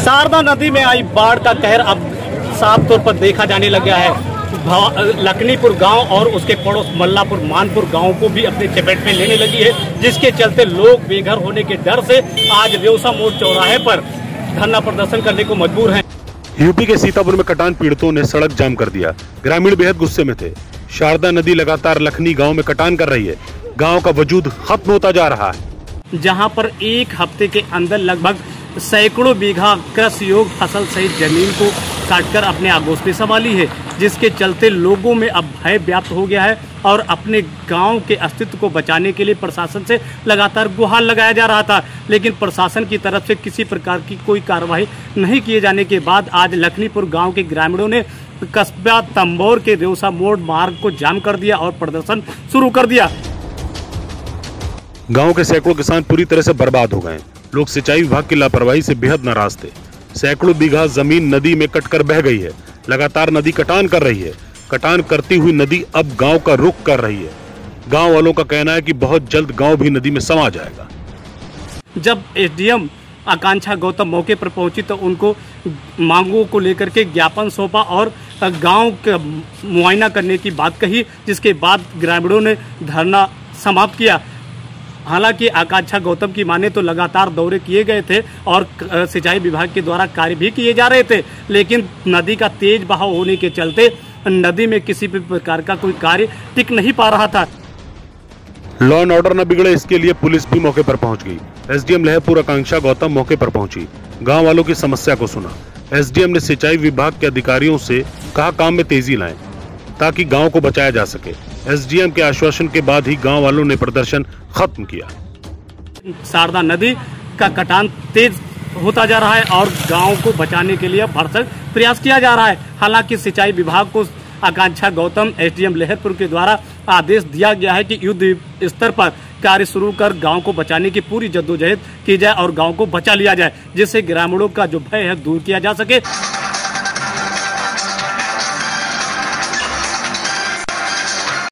शारदा नदी में आई बाढ़ का कहर अब साफ तौर पर देखा जाने लगा है। लखनीपुर गांव और उसके पड़ोस मल्लापुर मानपुर गांव को भी अपने चपेट में लेने लगी है, जिसके चलते लोग बेघर होने के डर से आज रेवसा मोड़ चौराहे पर धरना प्रदर्शन करने को मजबूर हैं। यूपी के सीतापुर में कटान पीड़ितों ने सड़क जाम कर दिया। ग्रामीण बेहद गुस्से में थे। शारदा नदी लगातार लखनी गांव में कटान कर रही है। गांव का वजूद खत्म होता जा रहा है। जहां पर एक हफ्ते के अंदर लगभग सैकड़ों बीघा कृषि योग्य फसल सहित जमीन को काटकर अपने आगोश में संभाली है, जिसके चलते लोगों में अब भय व्याप्त हो गया है और अपने गांव के अस्तित्व को बचाने के लिए प्रशासन से लगातार गुहार लगाया जा रहा था, लेकिन प्रशासन की तरफ से किसी प्रकार की कोई कार्रवाई नहीं किए जाने के बाद आज लखनीपुर गांव के ग्रामीणों ने कस्बा तंबोर के रेवसा मोड़ मार्ग को जाम कर दिया और प्रदर्शन शुरू कर दिया। गांव के सैकड़ों किसान पूरी तरह से बर्बाद हो गए। लोग सिंचाई विभाग की लापरवाही से बेहद नाराज थे। सैकड़ों बीघा जमीन नदी में कटकर बह गई है। लगातार नदी कटान कर रही है। कटान करती हुई नदी अब गांव का रुख कर रही है। गांव वालों का कहना है कि बहुत जल्द गांव भी नदी में समा जाएगा। जब एसडीएम आकांक्षा गौतम मौके पर पहुंची तो उनको मांगों को लेकर के ज्ञापन सौंपा और गांव का मुआयना करने की बात कही, जिसके बाद ग्रामीणों ने धरना समाप्त किया। हालांकि आकांक्षा गौतम की माने तो लगातार दौरे किए गए थे और सिंचाई विभाग के द्वारा कार्य भी किए जा रहे थे, लेकिन नदी का तेज बहाव होने के चलते नदी में किसी भी प्रकार का कोई कार्य टिक नहीं पा रहा था। लॉ एंड ऑर्डर न बिगड़े, इसके लिए पुलिस भी मौके पर पहुंच गई। एसडीएम लहरपुर आकांक्षा गौतम मौके पर पहुंची, गांव वालों की समस्या को सुना। एसडीएम ने सिंचाई विभाग के अधिकारियों से कहा काम में तेजी लाएं ताकि गांव को बचाया जा सके। एसडीएम के आश्वासन के बाद ही गांव वालों ने प्रदर्शन खत्म किया। शारदा नदी का कटान तेज होता जा रहा है और गांव को बचाने के लिए भरसक प्रयास किया जा रहा है। हालांकि सिंचाई विभाग को आकांक्षा गौतम एसडीएम लहरपुर के द्वारा आदेश दिया गया है कि युद्ध स्तर पर कार्य शुरू कर गांव को बचाने की पूरी जद्दोजहद की जाए और गांव को बचा लिया जाए, जिससे ग्रामीणों का जो भय है दूर किया जा सके।